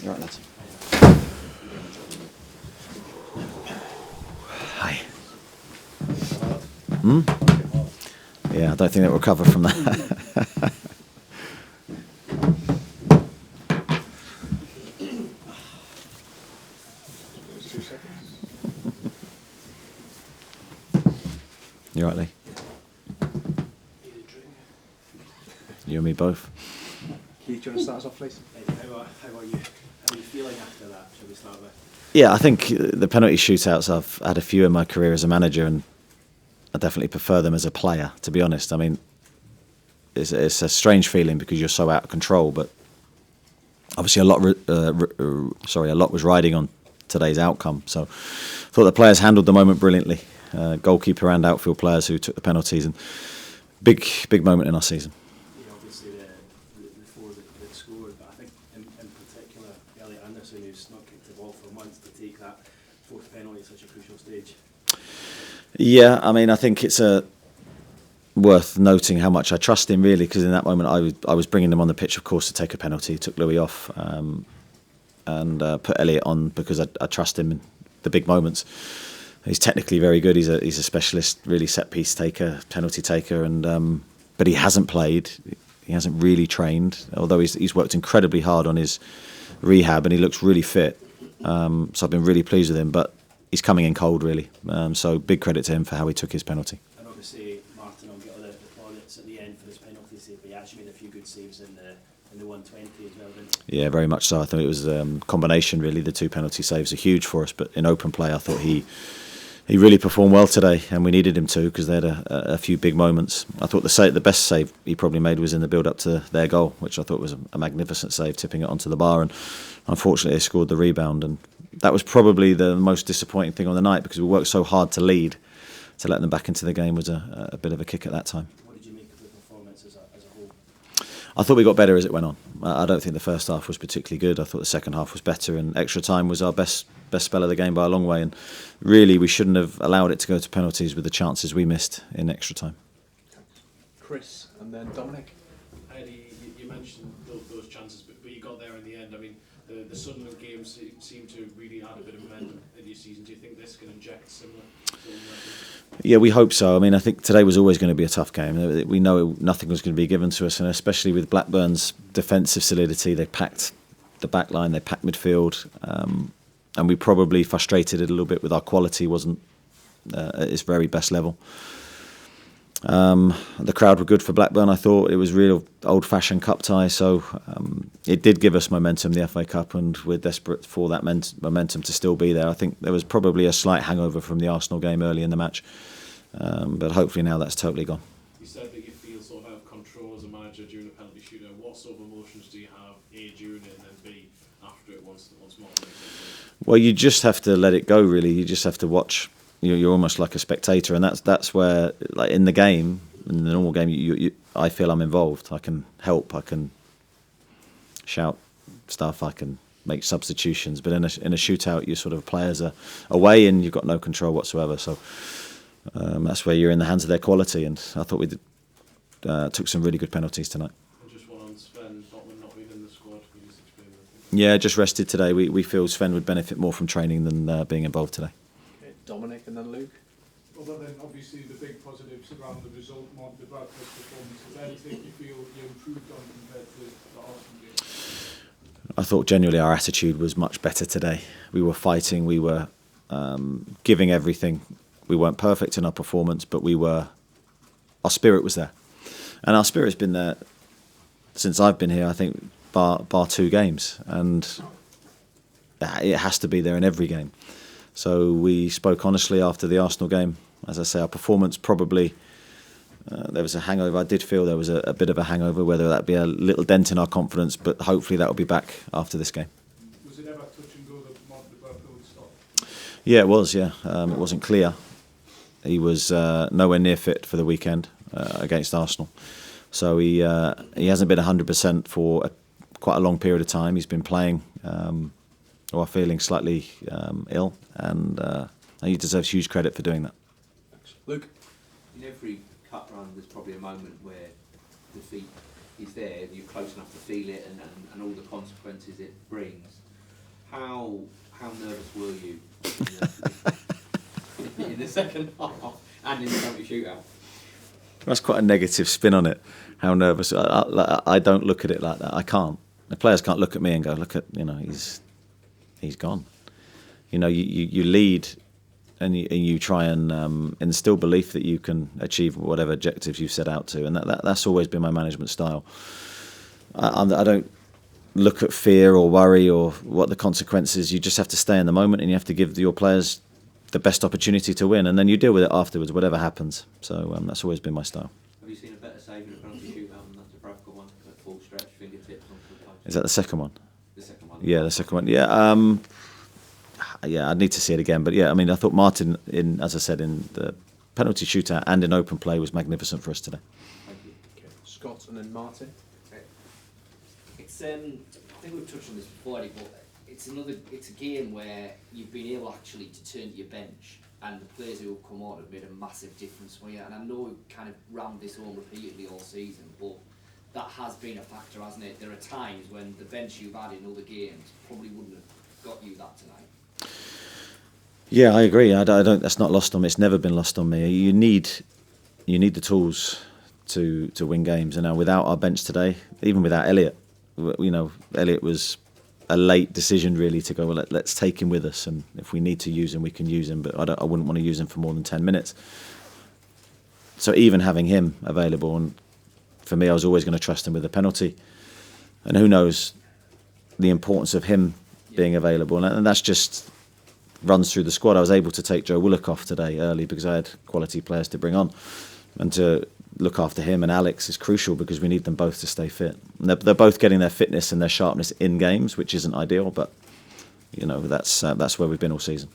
You're right, lads. Hi. Yeah, I don't think they'll recover from that. You right, Lee? You and me both. Keith, do you want to start us off, please? How are you? How are you feeling after that? Shall we start with? Yeah, I think the penalty shootouts, I've had a few in my career as a manager, and I definitely prefer them as a player, to be honest. I mean, it's a strange feeling because you're so out of control, but obviously a lot was riding on today's outcome. So I thought the players handled the moment brilliantly. Goalkeeper and outfield players who took the penalties, and big moment in our season. Yeah, obviously the four that scored, but I think in particular Elliot Anderson, who's not kicked the ball for months, to take that fourth penalty at such a crucial stage. Yeah, I mean, I think it's worth noting how much I trust him, really, because in that moment I was bringing him on the pitch, of course, to take a penalty. Took Louis off and put Elliot on because I trust him in the big moments. He's technically very good. He's a specialist, really set piece taker, penalty taker, and but he hasn't played. He hasn't really trained, although he's worked incredibly hard on his rehab and he looks really fit. So I've been really pleased with him, but he's coming in cold, really. So big credit to him for how he took his penalty. And obviously Martin will get all the plaudits at the end for his penalty save, but he actually made a few good saves in the 120 as well, didn't he? Yeah, very much so. I think it was a combination, really. The two penalty saves are huge for us, but in open play I thought he really performed well today, and we needed him to because they had a few big moments. I thought the best save he probably made was in the build-up to their goal, which I thought was a magnificent save, tipping it onto the bar, and unfortunately they scored the rebound, and that was probably the most disappointing thing on the night because we worked so hard to lead. To let them back into the game was a bit of a kick at that time. What did you make of the performance as a whole? I thought we got better as it went on. I don't think the first half was particularly good. I thought the second half was better, and extra time was our best spell of the game by a long way. And really, we shouldn't have allowed it to go to penalties with the chances we missed in extra time. Chris, and then Dominic. Eddie, you mentioned those chances, but you got there in the end. I mean, the Sunderland games seem to really add a bit of momentum in your season. Do you think this can inject similar? Yeah, we hope so. I mean, I think today was always going to be a tough game. We know nothing was going to be given to us, and especially with Blackburn's defensive solidity, they packed the back line, they packed midfield, and we probably frustrated it a little bit with our quality wasn't at its very best level. The crowd were good for Blackburn. I thought it was real old-fashioned cup tie, so it did give us momentum, the FA Cup, and we're desperate for that momentum to still be there. I think there was probably a slight hangover from the Arsenal game early in the match, but hopefully now that's totally gone. You said that you feel sort of out of control as a manager during a penalty shootout. What sort of emotions do you have, A, during it, and then B, after it once more? Well, you just have to let it go, really. You just have to watch. You're almost like a spectator, and that's where, like in the game, in the normal game, I feel I'm involved. I can help. I can shout stuff. I can make substitutions. But in a shootout, you sort of players are away, and you've got no control whatsoever. So that's where you're in the hands of their quality. And I thought we took some really good penalties tonight. And just one on Sven Botman not being in the squad. Can you just explain that? Yeah, just rested today. We feel Sven would benefit more from training than being involved today. Dominic and then Luke. Other than obviously the big positives around the result, not the Bradford performance, is there anything you feel you improved on compared to the Arsenal game? I thought genuinely our attitude was much better today. We were fighting, we were giving everything. We weren't perfect in our performance, but our spirit was there. And our spirit's been there since I've been here, I think, bar 2 games. And it has to be there in every game. So we spoke honestly after the Arsenal game. As I say, our performance probably, there was a hangover. I did feel there was a bit of a hangover, whether that be a little dent in our confidence, but hopefully that will be back after this game. Was it ever touch and go that Martin would stop? Yeah, it was, yeah. It wasn't clear. He was nowhere near fit for the weekend against Arsenal. So he hasn't been 100% for quite a long period of time. He's been playing or feeling slightly ill, and he deserves huge credit for doing that. Luke? In every cup run, there's probably a moment where defeat is there, you're close enough to feel it and all the consequences it brings. How nervous were you in the second half and in the penalty shootout? That's quite a negative spin on it. How nervous? I don't look at it like that. I can't. The players can't look at me and go, look at, he's gone. You lead and you try and instill belief that you can achieve whatever objectives you've set out to, and that's always been my management style. I don't look at fear or worry or what the consequences. You just have to stay in the moment, and you have to give your players the best opportunity to win, and then you deal with it afterwards, whatever happens. So that's always been my style. Have you seen a better save in a penalty shootout than that Dubravka one? At full stretch, fingertips onto the post. Is that the second one? The second one. Yeah, the second one. Yeah, yeah. I'd need to see it again, but yeah, I mean, I thought Martin, as I said, in the penalty shootout and in open play, was magnificent for us today. Thank you. Okay. Scott and then Martin. It's I think we've touched on this before, Eddie, but it's a game where you've been able actually to turn to your bench, and the players who have come on have made a massive difference for you. And I know we've kind of rammed this home repeatedly all season, but that has been a factor, hasn't it? There are times when the bench you've had in other games probably wouldn't have got you that tonight. Yeah, I agree. I don't. That's not lost on me. It's never been lost on me. You need the tools to win games, and now without our bench today, even without Elliot, Elliot was a late decision really to go, well, let's take him with us, and if we need to use him, we can use him, but I wouldn't want to use him for more than 10 minutes. So even having him available, and for me, I was always going to trust him with a penalty, and who knows the importance of him being available, and that's just runs through the squad. I was able to take Joe Willock off today early because I had quality players to bring on, and to look after him and Alex is crucial because we need them both to stay fit. And they're both getting their fitness and their sharpness in games, which isn't ideal, but that's where we've been all season.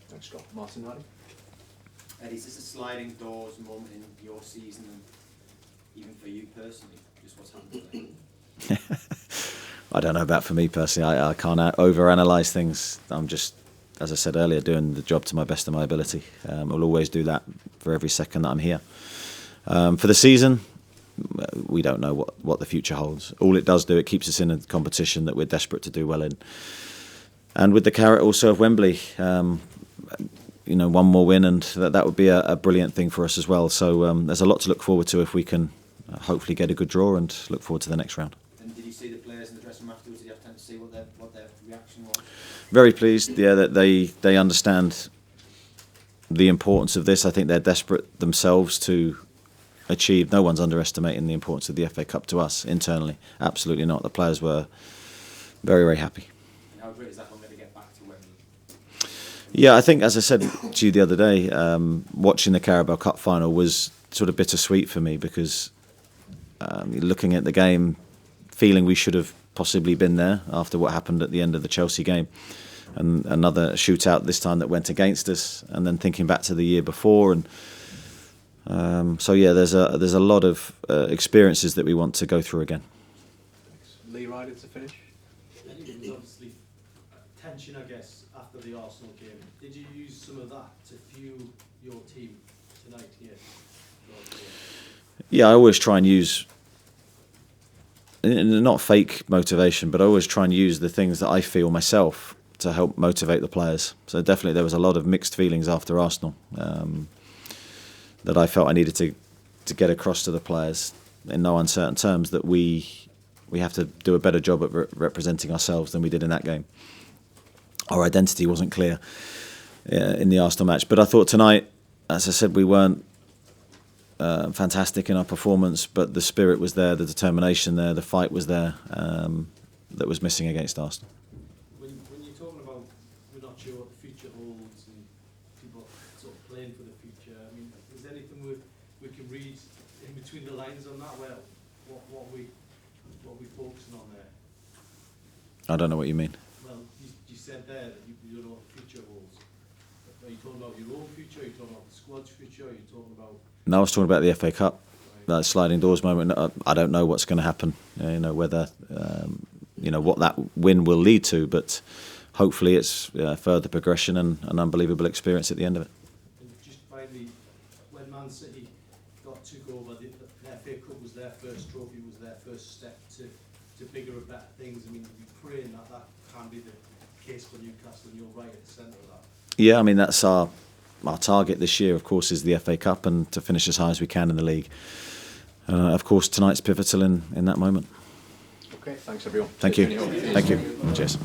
Thanks, Scott. Martin Hardy. Eddie, is this a sliding doors moment in your season, and even for you personally, just what's happened today? I don't know about for me personally. I can't overanalyze things. I'm just, as I said earlier, doing the job to my best of my ability. I'll always do that for every second that I'm here. For the season, we don't know what the future holds. All it does do, it keeps us in a competition that we're desperate to do well in. And with the carrot also of Wembley, one more win, and that would be a brilliant thing for us as well. So there's a lot to look forward to if we can hopefully get a good draw, and look forward to the next round. And did you see the players in the dressing room afterwards? Did you have time to see what their reaction was? Very pleased, yeah, that they understand the importance of this. I think they're desperate themselves to achieve. No one's underestimating the importance of the FA Cup to us internally. Absolutely not. The players were very, very happy. And how great is that when they get back to Wembley? Yeah, I think, as I said to you the other day, watching the Carabao Cup final was sort of bittersweet for me because looking at the game, feeling we should have possibly been there after what happened at the end of the Chelsea game, and another shootout this time that went against us, and then thinking back to the year before, and so yeah, there's a lot of experiences that we want to go through again. Thanks. Lee Ryder to finish. It was obviously tension, I guess, after the Arsenal game. Did you use some of that to fuel your team tonight here? Yeah, I always try and use, not fake motivation, but I always try and use the things that I feel myself to help motivate the players. So definitely there was a lot of mixed feelings after Arsenal that I felt I needed to get across to the players in no uncertain terms, that we have to do a better job at representing ourselves than we did in that game. Our identity wasn't clear in the Arsenal match. But I thought tonight, as I said, we weren't fantastic in our performance, but the spirit was there, the determination there, the fight was there, that was missing against Arsenal. When you're talking about we're not sure what the future holds and people sort of playing for the future, I mean, is there anything we can read in between the lines on that? Well, what we focusing on there? I don't know what you mean. Well, you said there that you don't know what the future holds. Are you talking about your own future? Are you talking about the squad's future? Are you talking about... No, I was talking about the FA Cup, that sliding doors moment. I don't know what's going to happen, whether, what that win will lead to, but hopefully it's further progression and an unbelievable experience at the end of it. And just finally, when Man City took over, the FA Cup was their first trophy, was their first step to bigger and better things. I mean, you're praying that can be the case for Newcastle, and you're right at the centre of that. Yeah, I mean, that's our target this year, of course, is the FA Cup and to finish as high as we can in the league. Of course, tonight's pivotal in that moment. Okay, thanks everyone. Thank you. Thank you. Cheers.